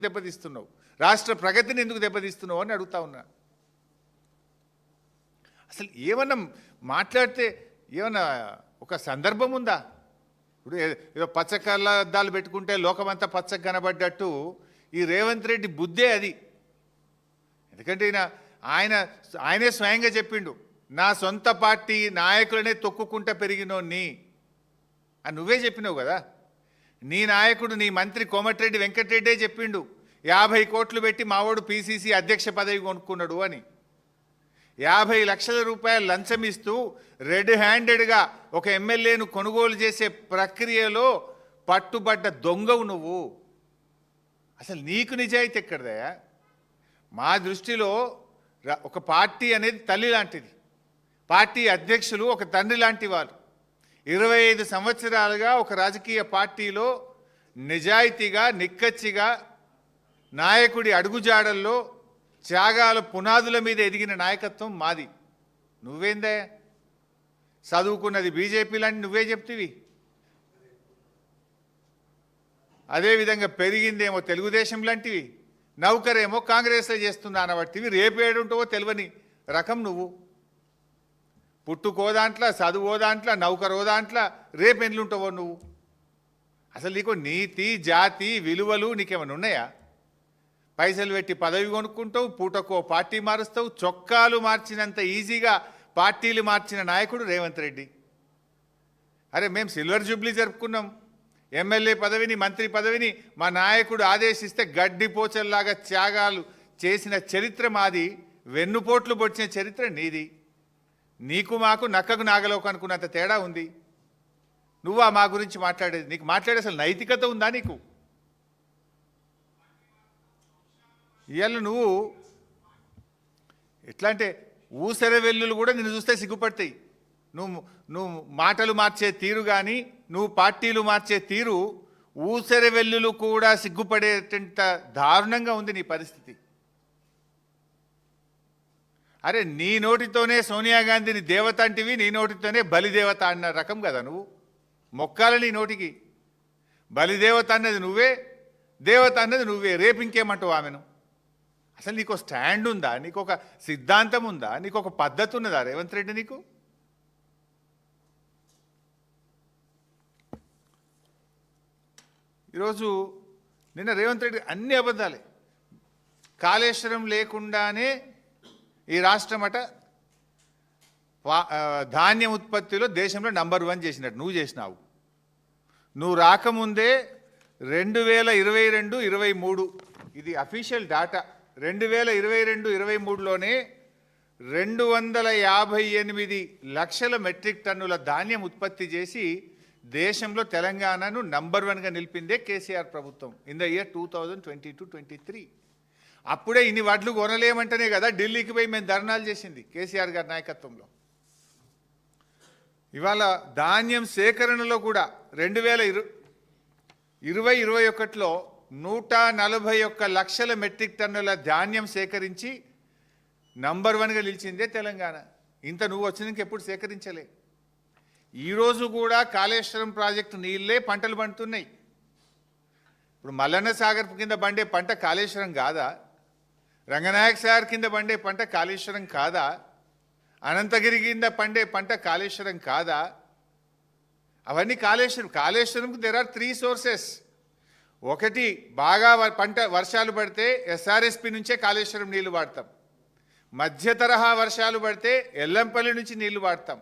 దెబ్బతీస్తున్నావు? రాష్ట్ర ప్రగతిని ఎందుకు దెబ్బతీస్తున్నావు అని అడుగుతా ఉన్నా. అసలు ఏమన్నా మాట్లాడితే ఏమన్నా ఒక సందర్భం ఉందా? ఇప్పుడు ఏదో పచ్చ కళ్ళద్దాలు పెట్టుకుంటే లోకమంతా పచ్చగా కనబడ్డట్టు ఈ రేవంత్ రెడ్డి బుద్ధే అది. ఎందుకంటే ఆయనే స్వయంగా చెప్పిండు, నా సొంత పార్టీ నాయకులనే తొక్కుకుంటా పెరిగినోన్ని అని నువ్వే చెప్పినావు కదా. నీ నాయకుడు నీ మంత్రి కోమటిరెడ్డి వెంకటరెడ్డే చెప్పిండు 50 కోట్లు పెట్టి మావాడు పిసిసి అధ్యక్ష పదవి కొనుక్కున్నాడు అని. 50 లక్షల రూపాయలు లంచం ఇస్తూ రెడ్ హ్యాండెడ్గా ఒక ఎమ్మెల్యేను కొనుగోలు చేసే ప్రక్రియలో పట్టుబడ్డ దొంగవు నువ్వు. అసలు నీకు నిజాయితీ ఎక్కడదయా? మా దృష్టిలో ఒక పార్టీ అనేది తల్లి లాంటిది, పార్టీ అధ్యక్షులు ఒక తండ్రి లాంటి వారు. 25 సంవత్సరాలుగా ఒక రాజకీయ పార్టీలో నిజాయితీగా నిక్కచ్చిగా నాయకుడి అడుగుజాడల్లో త్యాగాల పునాదుల మీద ఎదిగిన నాయకత్వం మాది. నువ్వేందే చదువుకున్నది బీజేపీ లాంటి నువ్వే చెప్తివి, అదేవిధంగా పెరిగిందేమో తెలుగుదేశం లాంటివి, నౌకరేమో కాంగ్రెస్లో చేస్తున్నా అనబట్టివి. రేపేడుంటావో తెలియని రకం నువ్వు. పుట్టుకో దాంట్లో, చదువో దాంట్లో, నౌకరో దాంట్లో, రేపెండ్లుంటావో నువ్వు. అసలు నీకు నీతి జాతి విలువలు నీకేమైనా ఉన్నాయా? పైసలు పెట్టి పదవి కొనుక్కుంటావు, పూటకో పార్టీ మారుస్తావు. చొక్కాలు మార్చినంత ఈజీగా పార్టీలు మార్చిన నాయకుడు రేవంత్ రెడ్డి. అరే మేము సిల్వర్ జూబ్లీ జరుపుకున్నాం, ఎమ్మెల్యే పదవిని మంత్రి పదవిని మా నాయకుడు ఆదేశిస్తే గడ్డిపోచల్లాగా త్యాగాలు చేసిన చరిత్ర మాది, వెన్నుపోట్లు పొడిచిన చరిత్ర నీది. నీకు మాకు నక్కకు నాగలోకు అనుకున్నంత తేడా ఉంది. నువ్వా మా గురించి మాట్లాడేది? నీకు మాట్లాడే అసలు నైతికత ఉందా నీకు? ఇవాళ నువ్వు ఎట్లా అంటే ఊసర వెల్లులు కూడా నిన్ను చూస్తే సిగ్గుపడతాయి. నువ్వు మాటలు మార్చే తీరు కానీ నువ్వు పార్టీలు మార్చే తీరు ఊసర వెల్లులు కూడా సిగ్గుపడేటంత దారుణంగా ఉంది నీ పరిస్థితి. అరే నీ నోటితోనే సోనియా గాంధీని దేవత అంటివి, నీ నోటితోనే బలిదేవత అన్న రకం కదా నువ్వు. మొక్కాల నీ నోటికి. బలిదేవత అన్నది నువ్వే, దేవత అన్నది నువ్వే. రేపు ఇంకేమంటావు ఆమెను? అసలు నీకు స్టాండ్ ఉందా? నీకు ఒక సిద్ధాంతం ఉందా? నీకు ఒక పద్ధతి ఉన్నదా రేవంత్ రెడ్డి? నీకు ఈరోజు నిన్న రేవంత్ రెడ్డి అన్ని అబద్ధాలే. కాళేశ్వరం లేకుండానే ఈ రాష్ట్రం అట ధాన్యం ఉత్పత్తిలో దేశంలో నంబర్ 1 చేసినట్టు నువ్వు చేసినావు. నువ్వు రాకముందే 2022-23 ఇది అఫీషియల్ డాటా. 2022-23లోనే 258 లక్షల మెట్రిక్ టన్నుల ధాన్యం ఉత్పత్తి చేసి దేశంలో తెలంగాణను నంబర్ 1గా నిలిపిందే కేసీఆర్ ప్రభుత్వం ఇన్ ద ఇయర్ 2022-23. అప్పుడే ఇన్ని వడ్లు కొనలేమంటేనే కదా ఢిల్లీకి పోయి మేము ధర్నాలు చేసింది కేసీఆర్ గారి నాయకత్వంలో. ఇవాళ ధాన్యం సేకరణలో కూడా 2020-21లో 141 లక్షల మెట్రిక్ టన్నుల ధాన్యం సేకరించి నంబర్ 1గా నిలిచిందే తెలంగాణ. ఇంత నువ్వు వచ్చినాక ఎప్పుడు సేకరించలే. ఈరోజు కూడా కాళేశ్వరం ప్రాజెక్టు నీళ్ళే పంటలు పండుతున్నాయి. ఇప్పుడు మల్లన్న సాగర్ కింద పండే పంట కాళేశ్వరం కాదా? రంగనాయక్ సాగర్ కింద పండే పంట కాళేశ్వరం కాదా? అనంతగిరి కింద పండే పంట కాళేశ్వరం కాదా? అవన్నీ కాళేశ్వరంకు దెర్ ఆర్ 3 సోర్సెస్. ఒకటి, బాగా పంట వర్షాలు పడితే ఎస్ఆర్ఎస్పి నుంచే కాళేశ్వరం నీళ్లు వాడతాం. మధ్య తరహా వర్షాలు పడితే ఎల్లంపల్లి నుంచి నీళ్లు వాడతాం.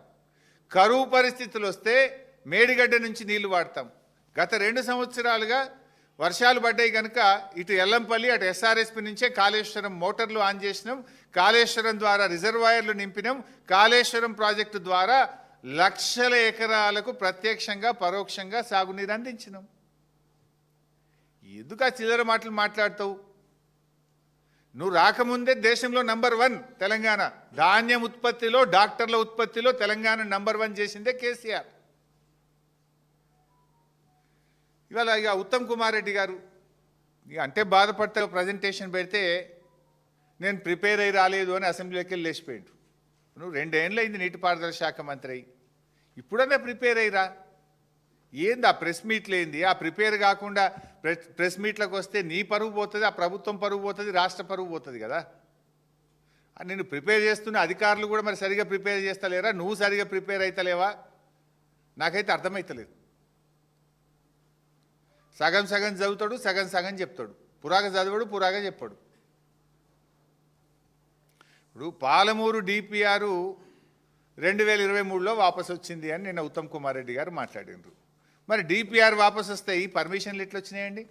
కరువు పరిస్థితులు వస్తే మేడిగడ్డ నుంచి నీళ్లు వాడతాం. గత 2 సంవత్సరాలుగా వర్షాలు పడ్డాయి కనుక ఇటు ఎల్లంపల్లి అటు ఎస్ఆర్ఎస్పి నుంచే కాళేశ్వరం మోటార్లు ఆన్ చేసినాం. కాళేశ్వరం ద్వారా రిజర్వాయర్లు నింపినాం. కాళేశ్వరం ప్రాజెక్టు ద్వారా లక్షల ఎకరాలకు ప్రత్యక్షంగా పరోక్షంగా సాగునీరు అందించినాం. ఎందుకు ఆ చిల్లర మాటలు మాట్లాడతావు? నువ్వు రాకముందే దేశంలో నంబర్ 1 తెలంగాణ. ధాన్యం ఉత్పత్తిలో, డాక్టర్ల ఉత్పత్తిలో తెలంగాణ నంబర్ 1 చేసిందే కేసీఆర్. ఇవాళ ఇక ఉత్తమ్ కుమార్ రెడ్డి గారు అంటే బాధపడతా ప్రజెంటేషన్ పెడితే నేను ప్రిపేర్ అయ్యి రాలేదు అని అసెంబ్లీకి వెళ్ళి లేచిపోయాడు. నువ్వు 2 ఏళ్ళు అయింది నీటిపారుదల శాఖ మంత్రి అయ్యి, ఇప్పుడన్నా ప్రిపేర్ అయ్యిరా. ఏంది ఆ ప్రెస్ మీట్లు ఏంది? ఆ ప్రిపేర్ కాకుండా ప్రెస్ మీట్లకు వస్తే నీ పరువు పోతుంది, ఆ ప్రభుత్వం పరువు పోతుంది, రాష్ట్ర పరువు పోతుంది కదా. నేను ప్రిపేర్ చేస్తున్న అధికారులు కూడా మరి సరిగా ప్రిపేర్ చేస్తలేరా, నువ్వు సరిగా ప్రిపేర్ అవుతలేవా, నాకైతే అర్థమవుతలేదు. సగం సగం చదువుతాడు, సగం సగం చెప్తాడు, పురాగా చదవడు, పురాగా చెప్పాడు. ఇప్పుడు పాలమూరు డిపిఆర్ 2023లో వాపసు వచ్చింది అని నిన్న ఉత్తమ్ కుమార్ రెడ్డి గారు మాట్లాడినారు. మరి డిపిఆర్ వాపసు వస్తే ఈ పర్మిషన్లు ఎట్లా వచ్చినాయండి?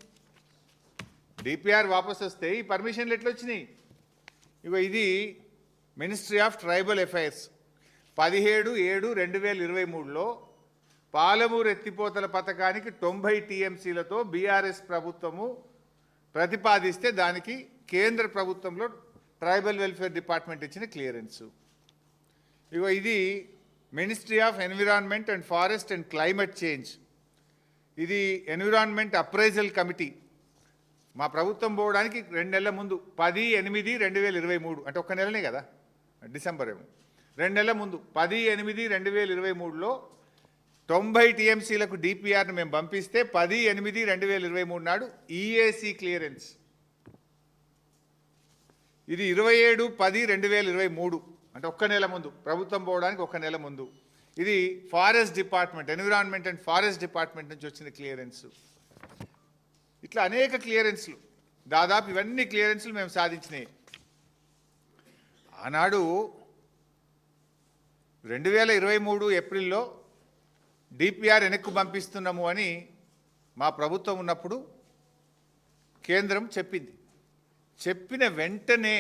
డిపిఆర్ వాపసు వస్తే ఈ పర్మిషన్లు ఎట్లా వచ్చినాయి? ఇగో ఇది మినిస్ట్రీ ఆఫ్ ట్రైబల్ అఫైర్స్ 17/7/2023లో పాలమూరు ఎత్తిపోతల పథకానికి 90 టీఎంసీలతో బీఆర్ఎస్ ప్రభుత్వము ప్రతిపాదిస్తే దానికి కేంద్ర ప్రభుత్వంలో ట్రైబల్ వెల్ఫేర్ డిపార్ట్మెంట్ ఇచ్చిన క్లియరెన్స్. ఇగో ఇది ministry of environment and forest and climate change, ఇది ఎన్విరాన్మెంట్ అప్రైజల్ కమిటీ మా ప్రభుత్వం పోవడానికి 2 నెలల ముందు 10/8/2023 అంటే ఒక్క నెలనే కదా, డిసెంబర్ ఏమో, 2 నెలల ముందు 10/8/2023లో 90 టీఎంసీలకు డిపిఆర్ను మేము పంపిస్తే 10/8/2023 నాడు ఈఏసీ క్లియరెన్స్. ఇది 27/10/2023 అంటే ఒక్క నెల ముందు, ప్రభుత్వం పోవడానికి ఒక్క నెల ముందు. ఇది forest department, environment and forest department నుంచి వచ్చిన క్లియరెన్స్. ఇట్లా అనేక క్లియరెన్స్లు, దాదాపు ఇవన్నీ క్లియరెన్స్లు మేము సాధించినాయి. ఆనాడు 2023 ఏప్రిల్లో డిపిఆర్ వెనక్కు పంపిస్తున్నాము అని మా ప్రభుత్వం ఉన్నప్పుడు కేంద్రం చెప్పింది. చెప్పిన వెంటనే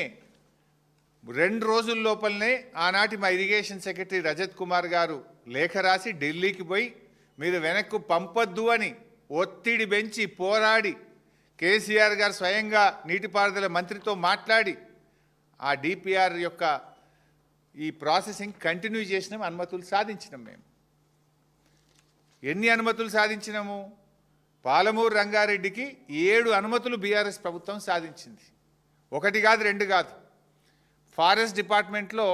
2 రోజుల లోపలనే ఆనాటి మా ఇరిగేషన్ సెక్రటరీ రజత్ కుమార్ గారు లేఖ రాసి ఢిల్లీకి పోయి మీరు వెనక్కు పంపొద్దు అని ఒత్తిడి పెంచి పోరాడి కేసీఆర్ గారు స్వయంగా నీటిపారుదల మంత్రితో మాట్లాడి ఆ డిపిఆర్ యొక్క ఈ ప్రాసెసింగ్ కంటిన్యూ చేసినాం, అనుమతులు సాధించినాం. మేము ఎన్ని అనుమతులు సాధించినాము? పాలమూరు రంగారెడ్డికి 7 అనుమతులు బీఆర్ఎస్ ప్రభుత్వం సాధించింది. 1 కాదు, 2 కాదు. ఫారెస్ట్ డిపార్ట్మెంట్లో